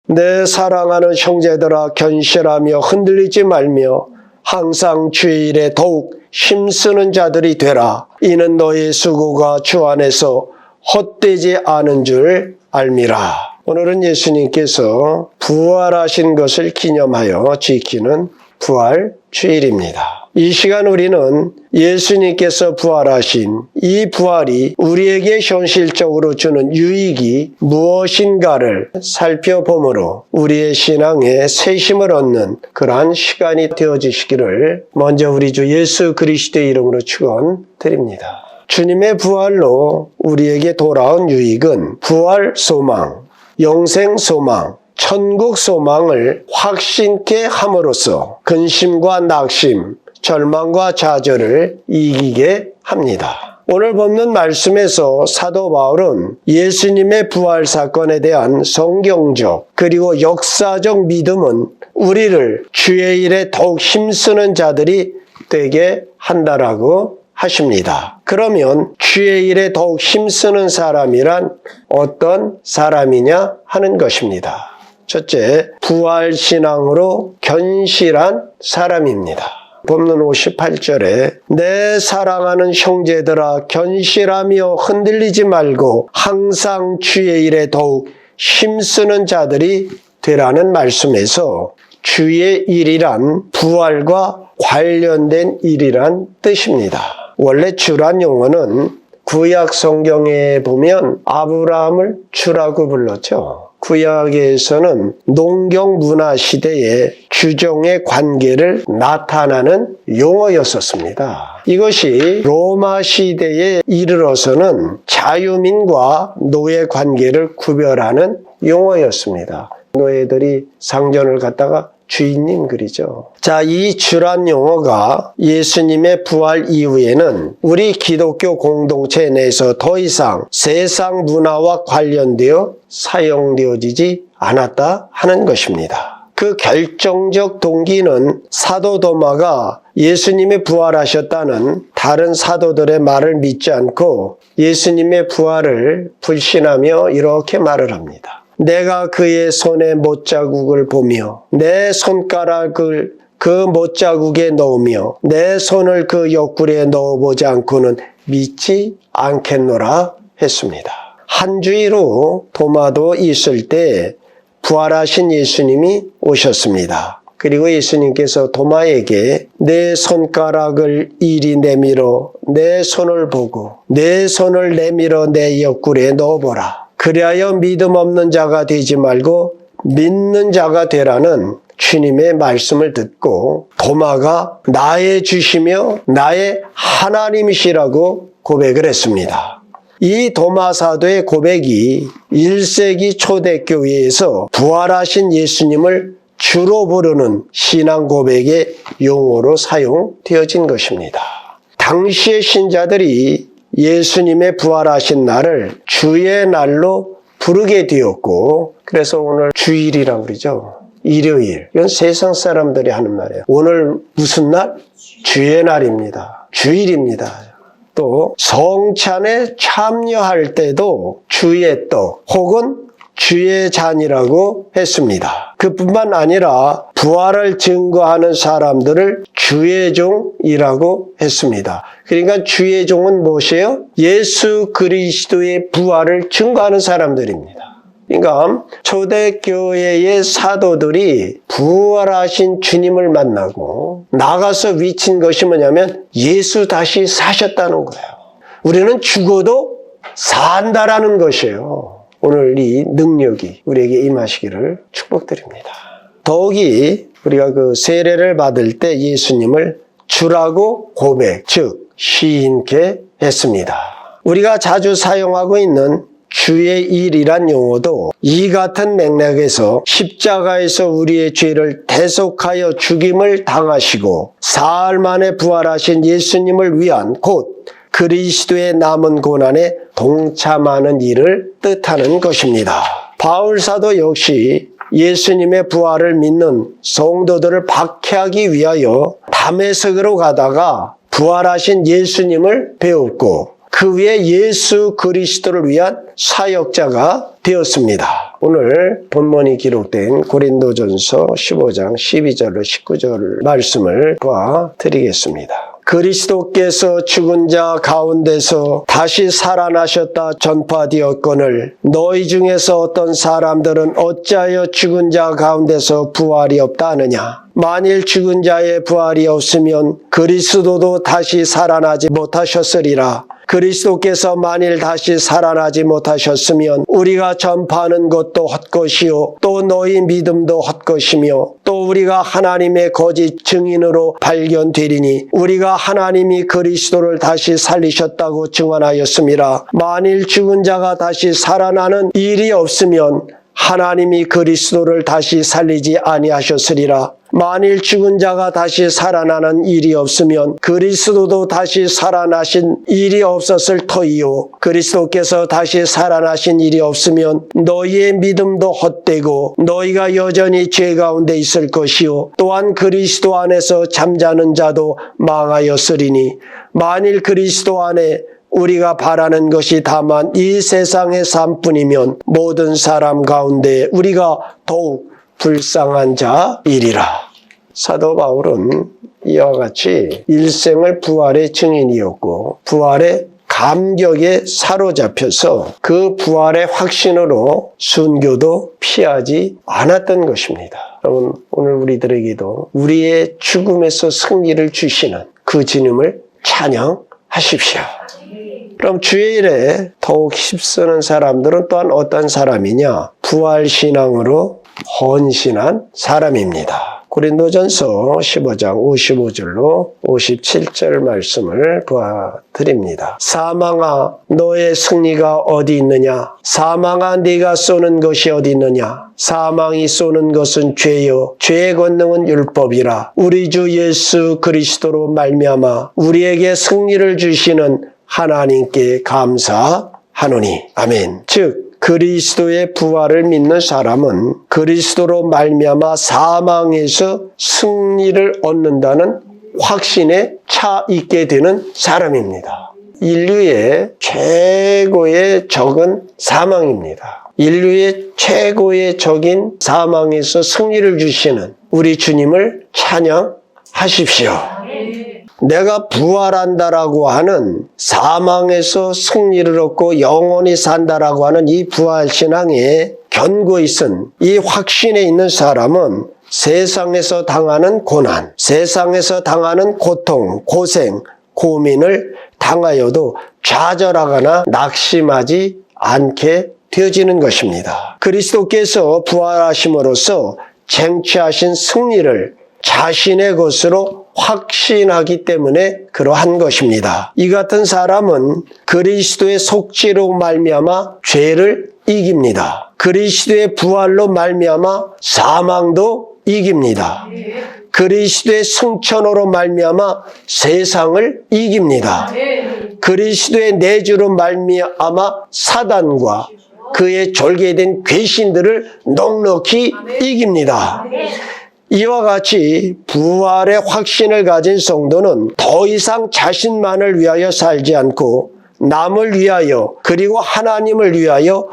내 사랑하는 형제들아 견실하며 흔들리지 말며 항상 주의 일에 더욱 힘쓰는 자들이 되라. 이는 너의 수고가 주 안에서 헛되지 않은 줄 알미라. 오늘은 예수님께서 부활하신 것을 기념하여 지키는 부활 주일입니다. 이 시간 우리는 예수님께서 부활하신 이 부활이 우리에게 현실적으로 주는 유익이 무엇인가를 살펴보므로 우리의 신앙에 새힘을 얻는 그러한 시간이 되어지시기를 먼저 우리 주 예수 그리스도의 이름으로 축원드립니다. 주님의 부활로 우리에게 돌아온 유익은 부활 소망, 영생 소망, 천국 소망을 확신케 함으로써 근심과 낙심, 절망과 좌절을 이기게 합니다. 오늘 본문 말씀에서 사도 바울은 예수님의 부활 사건에 대한 성경적 그리고 역사적 믿음은 우리를 주의 일에 더욱 힘쓰는 자들이 되게 한다라고 하십니다. 그러면 주의 일에 더욱 힘쓰는 사람이란 어떤 사람이냐 하는 것입니다. 첫째, 부활신앙으로 견실한 사람입니다. 본문 58절에 내 사랑하는 형제들아 견실하며 흔들리지 말고 항상 주의 일에 더욱 힘쓰는 자들이 되라는 말씀에서 주의 일이란 부활과 관련된 일이란 뜻입니다. 원래 주란 용어는 구약 성경에 보면 아브라함을 주라고 불렀죠. 구약에서는 농경 문화 시대의 주종의 관계를 나타나는 용어였었습니다. 이것이 로마 시대에 이르러서는 자유민과 노예 관계를 구별하는 용어였습니다. 노예들이 상전을 갖다가 주인님 그리죠. 자, 이 주란 용어가 예수님의 부활 이후에는 우리 기독교 공동체 내에서 더 이상 세상 문화와 관련되어 사용되어지지 않았다 하는 것입니다. 그 결정적 동기는 사도 도마가 예수님이 부활하셨다는 다른 사도들의 말을 믿지 않고 예수님의 부활을 불신하며 이렇게 말을 합니다. 내가 그의 손에 못자국을 보며 내 손가락을 그 못자국에 넣으며 내 손을 그 옆구리에 넣어보지 않고는 믿지 않겠노라 했습니다. 한 주의로 도마도 있을 때 부활하신 예수님이 오셨습니다. 그리고 예수님께서 도마에게 내 손가락을 이리 내밀어 내 손을 보고 내 손을 내밀어 내 옆구리에 넣어보라. 그리하여 믿음 없는 자가 되지 말고 믿는 자가 되라는 주님의 말씀을 듣고 도마가 나의 주시며 나의 하나님이시라고 고백을 했습니다. 이 도마 사도의 고백이 1세기 초대교회에서 부활하신 예수님을 주로 부르는 신앙 고백의 용어로 사용되어진 것입니다. 당시의 신자들이 예수님의 부활하신 날을 주의 날로 부르게 되었고 그래서 오늘 주일이라고 그러죠. 일요일. 이건 세상 사람들이 하는 말이에요. 오늘 무슨 날? 주의 날입니다. 주일입니다. 또 성찬에 참여할 때도 주의 떡 혹은 주의 잔이라고 했습니다. 그뿐만 아니라 부활을 증거하는 사람들을 주의 종이라고 했습니다. 그러니까 주의 종은 무엇이에요? 예수 그리스도의 부활을 증거하는 사람들입니다. 그러니까 초대교회의 사도들이 부활하신 주님을 만나고 나가서 외친 것이 뭐냐면 예수 다시 사셨다는 거예요. 우리는 죽어도 산다라는 것이에요. 오늘 이 능력이 우리에게 임하시기를 축복드립니다. 더욱이 우리가 그 세례를 받을 때 예수님을 주라고 고백, 즉 시인케 했습니다. 우리가 자주 사용하고 있는 주의 일이란 용어도 이 같은 맥락에서 십자가에서 우리의 죄를 대속하여 죽임을 당하시고 사흘 만에 부활하신 예수님을 위한 곧 그리스도의 남은 고난에 동참하는 일을 뜻하는 것입니다. 바울 사도 역시 예수님의 부활을 믿는 성도들을 박해하기 위하여 다메섹으로 가다가 부활하신 예수님을 배웠고 그 위에 예수 그리스도를 위한 사역자가 되었습니다. 오늘 본문이 기록된 고린도전서 15장 12절로 19절 말씀을 보아드리겠습니다. 그리스도께서 죽은 자 가운데서 다시 살아나셨다 전파되었거늘 너희 중에서 어떤 사람들은 어찌하여 죽은 자 가운데서 부활이 없다 하느냐. 만일 죽은 자의 부활이 없으면 그리스도도 다시 살아나지 못하셨으리라. 그리스도께서 만일 다시 살아나지 못하셨으면 우리가 전파하는 것도 헛것이요 또 너희 믿음도 헛것이며 또 우리가 하나님의 거짓 증인으로 발견되리니 우리가 하나님이 그리스도를 다시 살리셨다고 증언하였음이라. 만일 죽은 자가 다시 살아나는 일이 없으면 하나님이 그리스도를 다시 살리지 아니하셨으리라. 만일 죽은 자가 다시 살아나는 일이 없으면 그리스도도 다시 살아나신 일이 없었을 터이요. 그리스도께서 다시 살아나신 일이 없으면 너희의 믿음도 헛되고 너희가 여전히 죄 가운데 있을 것이요. 또한 그리스도 안에서 잠자는 자도 망하였으리니 만일 그리스도 안에 우리가 바라는 것이 다만 이 세상의 삶뿐이면 모든 사람 가운데 우리가 더욱 불쌍한 자이리라. 사도 바울은 이와 같이 일생을 부활의 증인이었고 부활의 감격에 사로잡혀서 그 부활의 확신으로 순교도 피하지 않았던 것입니다. 여러분, 오늘 우리들에게도 우리의 죽음에서 승리를 주시는 그 주님을 찬양하십시오. 그럼 주일에 더욱 힘쓰는 사람들은 또한 어떤 사람이냐? 부활신앙으로 헌신한 사람입니다. 고린도전서 15장 55절로 57절 말씀을 보아드립니다. 사망아 너의 승리가 어디 있느냐? 사망아 네가 쏘는 것이 어디 있느냐? 사망이 쏘는 것은 죄요 죄의 권능은 율법이라. 우리 주 예수 그리스도로 말미암아 우리에게 승리를 주시는 하나님께 감사하노니. 아멘. 즉 그리스도의 부활을 믿는 사람은 그리스도로 말미암아 사망에서 승리를 얻는다는 확신에 차 있게 되는 사람입니다. 인류의 최고의 적은 사망입니다. 인류의 최고의 적인 사망에서 승리를 주시는 우리 주님을 찬양하십시오. 내가 부활한다라고 하는 사망에서 승리를 얻고 영원히 산다라고 하는 이 부활신앙에 견고히 쓴 이 확신에 있는 사람은 세상에서 당하는 고난, 세상에서 당하는 고통, 고생, 고민을 당하여도 좌절하거나 낙심하지 않게 되어지는 것입니다. 그리스도께서 부활하심으로써 쟁취하신 승리를 자신의 것으로 확신하기 때문에 그러한 것입니다. 이 같은 사람은 그리스도의 속죄로 말미암아 죄를 이깁니다. 그리스도의 부활로 말미암아 사망도 이깁니다. 그리스도의 승천으로 말미암아 세상을 이깁니다. 그리스도의 내주로 말미암아 사단과 그의 졸개된 귀신들을 넉넉히 이깁니다. 이와 같이 부활의 확신을 가진 성도는 더 이상 자신만을 위하여 살지 않고 남을 위하여 그리고 하나님을 위하여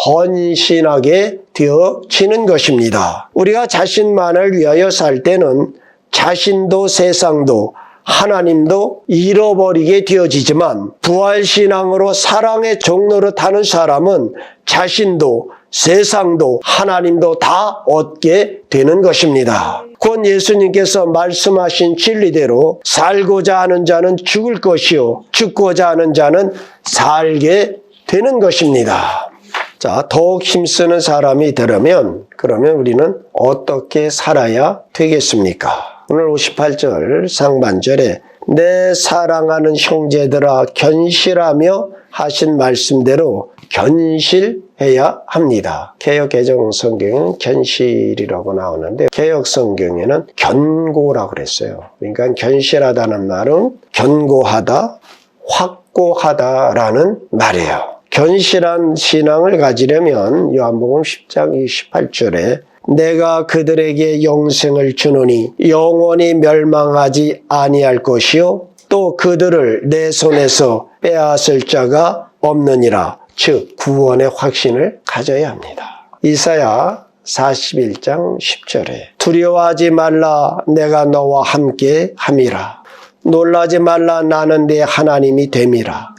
헌신하게 되어지는 것입니다. 우리가 자신만을 위하여 살 때는 자신도 세상도 하나님도 잃어버리게 되어지지만 부활신앙으로 사랑의 종로를 타는 사람은 자신도 세상도 하나님도 다 얻게 되는 것입니다. 곧 예수님께서 말씀하신 진리대로 살고자 하는 자는 죽을 것이요 죽고자 하는 자는 살게 되는 것입니다. 자, 더욱 힘쓰는 사람이 되려면 그러면 우리는 어떻게 살아야 되겠습니까? 오늘 58절 상반절에 내 사랑하는 형제들아 견실하며 하신 말씀대로 견실해야 합니다. 개역 개정 성경은 견실이라고 나오는데 개역 성경에는 견고라고 그랬어요. 그러니까 견실하다는 말은 견고하다, 확고하다라는 말이에요. 견실한 신앙을 가지려면 요한복음 10장 28절에 내가 그들에게 영생을 주노니 영원히 멸망하지 아니할 것이요 또 그들을 내 손에서 빼앗을 자가 없느니라. 즉 구원의 확신을 가져야 합니다. 이사야 41장 10절에 두려워하지 말라 내가 너와 함께 함이라. 놀라지 말라 나는 네 하나님이 됨이라.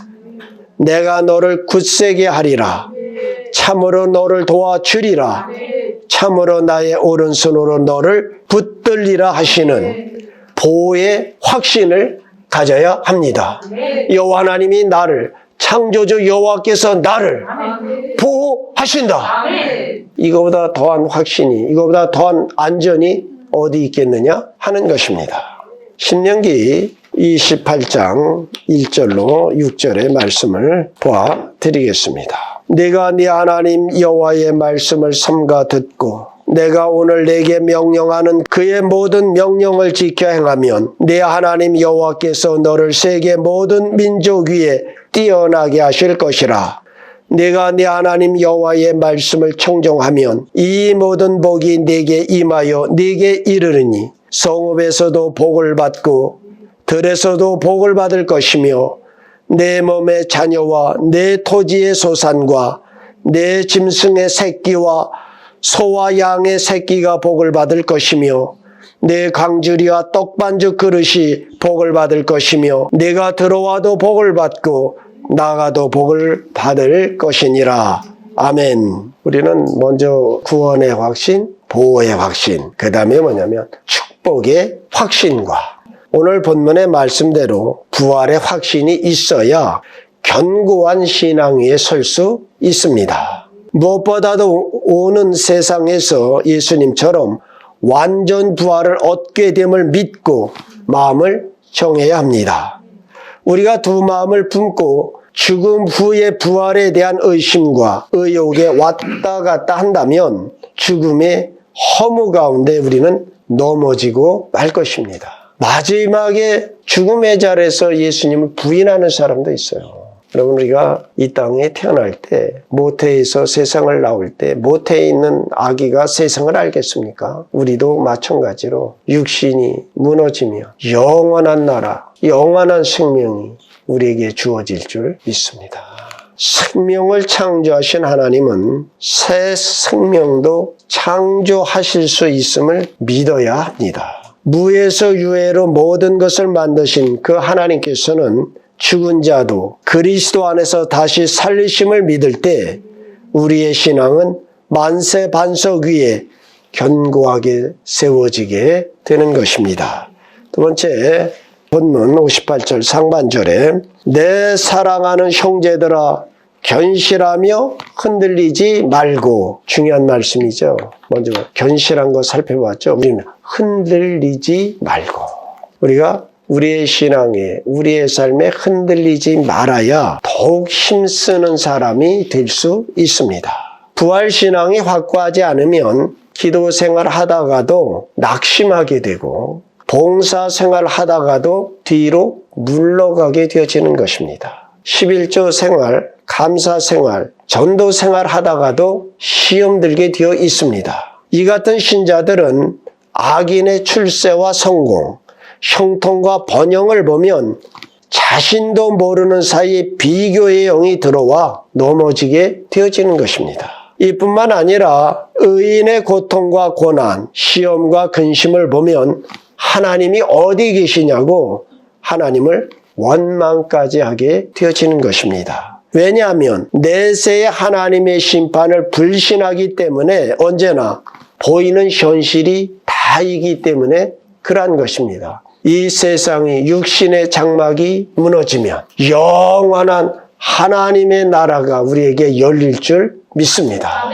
내가 너를 굳세게 하리라. 참으로 너를 도와주리라. 참으로 나의 오른손으로 너를 붙들리라 하시는 보호의 확신을 가져야 합니다. 여호와 하나님이 나를, 창조주 여호와께서 나를 보호하신다. 이거보다 더한 확신이, 이거보다 더한 안전이 어디 있겠느냐 하는 것입니다. 신명기 28장 1절로 6절의 말씀을 보아드리겠습니다. 네가 네 하나님 여호와의 말씀을 삼가 듣고 내가 오늘 내게 명령하는 그의 모든 명령을 지켜 행하면 네 하나님 여호와께서 너를 세계 모든 민족 위에 뛰어나게 하실 것이라. 네가 네 하나님 여호와의 말씀을 청종하면 이 모든 복이 네게 임하여 네게 이르르니 성읍에서도 복을 받고 들에서도 복을 받을 것이며 내 몸의 자녀와 내 토지의 소산과 내 짐승의 새끼와 소와 양의 새끼가 복을 받을 것이며 내 강주리와 떡반죽 그릇이 복을 받을 것이며 내가 들어와도 복을 받고 나가도 복을 받을 것이니라. 아멘. 우리는 먼저 구원의 확신, 보호의 확신, 그 다음에 뭐냐면 축복의 확신과 오늘 본문의 말씀대로 부활의 확신이 있어야 견고한 신앙 위에 설 수 있습니다. 무엇보다도 오는 세상에서 예수님처럼 완전 부활을 얻게 됨을 믿고 마음을 정해야 합니다. 우리가 두 마음을 품고 죽음 후의 부활에 대한 의심과 의욕에 왔다 갔다 한다면 죽음의 허무 가운데 우리는 넘어지고 말 것입니다. 마지막에 죽음의 자리에서 예수님을 부인하는 사람도 있어요. 여러분, 우리가 이 땅에 태어날 때, 모태에서 세상을 나올 때 모태에 있는 아기가 세상을 알겠습니까? 우리도 마찬가지로 육신이 무너지며 영원한 나라, 영원한 생명이 우리에게 주어질 줄 믿습니다. 생명을 창조하신 하나님은 새 생명도 창조하실 수 있음을 믿어야 합니다. 무에서 유에로 모든 것을 만드신 그 하나님께서는 죽은 자도 그리스도 안에서 다시 살리심을 믿을 때 우리의 신앙은 만세 반석 위에 견고하게 세워지게 되는 것입니다. 두 번째, 본문 58절 상반절에 내 사랑하는 형제들아 견실하며 흔들리지 말고, 중요한 말씀이죠. 먼저 견실한 거 살펴봤죠. 우리는 흔들리지 말고, 우리가 우리의 신앙에, 우리의 삶에 흔들리지 말아야 더욱 힘쓰는 사람이 될 수 있습니다. 부활신앙이 확고하지 않으면 기도 생활 하다가도 낙심하게 되고 봉사 생활 하다가도 뒤로 물러가게 되어지는 것입니다. 11조 생활, 감사 생활, 전도 생활 하다가도 시험 들게 되어 있습니다. 이 같은 신자들은 악인의 출세와 성공, 형통과 번영을 보면 자신도 모르는 사이에 비교의 영이 들어와 넘어지게 되어지는 것입니다. 이뿐만 아니라 의인의 고통과 고난, 시험과 근심을 보면 하나님이 어디 계시냐고 하나님을 원망까지 하게 되어지는 것입니다. 왜냐하면 내세의 하나님의 심판을 불신하기 때문에 언제나 보이는 현실이 다이기 때문에 그러한 것입니다. 이 세상이 육신의 장막이 무너지면 영원한 하나님의 나라가 우리에게 열릴 줄 믿습니다.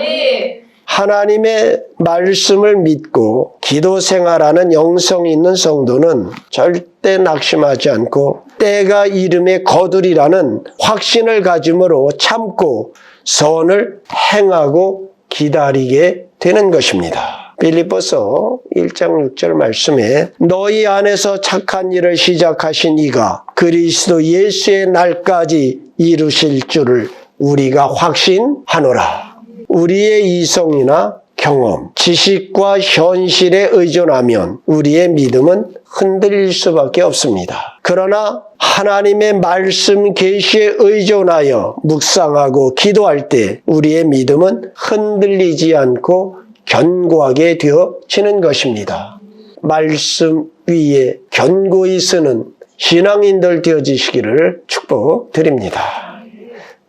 하나님의 말씀을 믿고 기도 생활하는 영성이 있는 성도는 절대 낙심하지 않고 때가 이름에 거두리라는 확신을 가짐으로 참고 선을 행하고 기다리게 되는 것입니다. 빌립보서 1장 6절 말씀에 너희 안에서 착한 일을 시작하신 이가 그리스도 예수의 날까지 이루실 줄을 우리가 확신하노라. 우리의 이성이나 경험, 지식과 현실에 의존하면 우리의 믿음은 흔들릴 수밖에 없습니다. 그러나 하나님의 말씀 계시에 의존하여 묵상하고 기도할 때 우리의 믿음은 흔들리지 않고 견고하게 되어지는 것입니다. 말씀 위에 견고히 서는 신앙인들 되어지시기를 축복드립니다.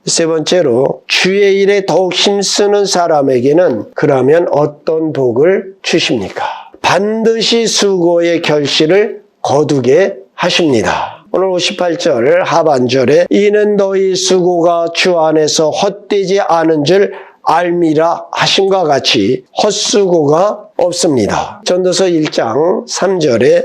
세 번째로 주의 일에 더욱 힘쓰는 사람에게는 그러면 어떤 복을 주십니까? 반드시 수고의 결실을 거두게 하십니다. 오늘 58절 하반절에 이는 너희 수고가 주 안에서 헛되지 않은 줄 알미라 하심과 같이 헛수고가 없습니다. 전도서 1장 3절에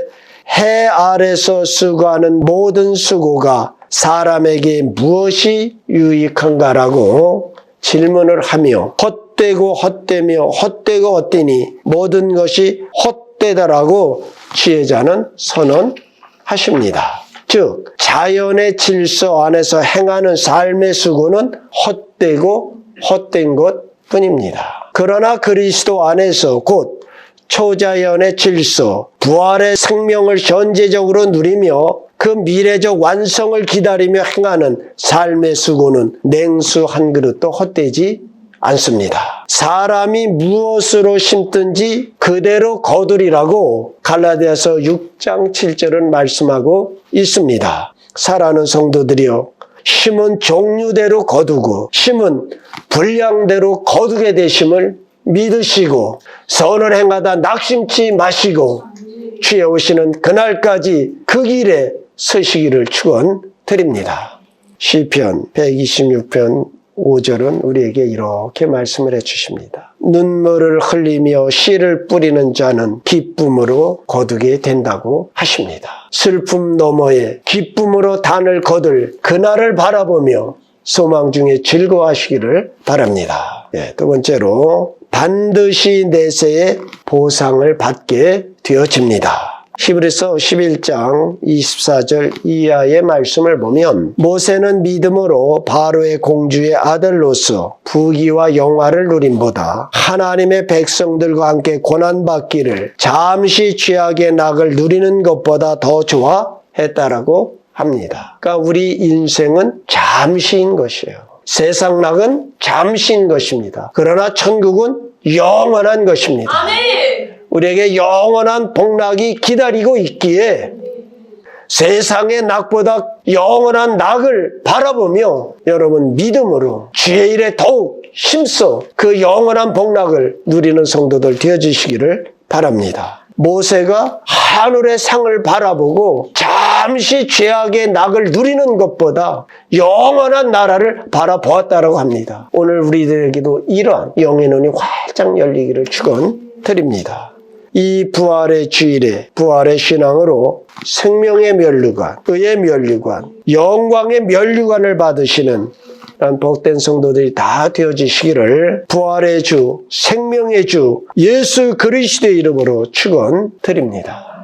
해 아래서 수고하는 모든 수고가 사람에게 무엇이 유익한가라고 질문을 하며 헛되고 헛되며 헛되고 헛되니 모든 것이 헛되다라고 지혜자는 선언하십니다. 즉 자연의 질서 안에서 행하는 삶의 수고는 헛되고 헛된 것 뿐입니다. 그러나 그리스도 안에서 곧 초자연의 질서, 부활의 생명을 현재적으로 누리며 그 미래적 완성을 기다리며 행하는 삶의 수고는 냉수 한 그릇도 헛되지 않습니다. 사람이 무엇으로 심든지 그대로 거두리라고 갈라디아서 6장 7절은 말씀하고 있습니다. 사랑하는 성도들이여, 심은 종류대로 거두고 심은 분량대로 거두게 되심을 믿으시고 선을 행하다 낙심치 마시고 주의 오시는 그날까지 그 길에 서시기를 축원드립니다. 시편 126편 5절은 우리에게 이렇게 말씀을 해주십니다. 눈물을 흘리며 씨를 뿌리는 자는 기쁨으로 거두게 된다고 하십니다. 슬픔 너머에 기쁨으로 단을 거둘 그날을 바라보며 소망 중에 즐거워하시기를 바랍니다. 두 번째로 반드시 내세의 보상을 받게 되어집니다. 히브리서 11장 24절 이하의 말씀을 보면 모세는 믿음으로 바로의 공주의 아들로서 부귀와 영화를 누림보다 하나님의 백성들과 함께 고난받기를 잠시 죄악의 낙을 누리는 것보다 더 좋아했다라고 합니다. 그러니까 우리 인생은 잠시인 것이에요. 세상 낙은 잠시인 것입니다. 그러나 천국은 영원한 것입니다. 아멘. 우리에게 영원한 복락이 기다리고 있기에 세상의 낙보다 영원한 낙을 바라보며 여러분 믿음으로 주의 일에 더욱 힘써 그 영원한 복락을 누리는 성도들 되어주시기를 바랍니다. 모세가 하늘의 상을 바라보고 잠시 죄악의 낙을 누리는 것보다 영원한 나라를 바라보았다고 합니다. 오늘 우리들에게도 이러한 영의 눈이 활짝 열리기를 축원드립니다. 이 부활의 주일에 부활의 신앙으로 생명의 면류관, 의의 면류관, 영광의 면류관을 받으시는 복된 성도들이 다 되어지시기를 부활의 주, 생명의 주 예수 그리스도의 이름으로 축원드립니다.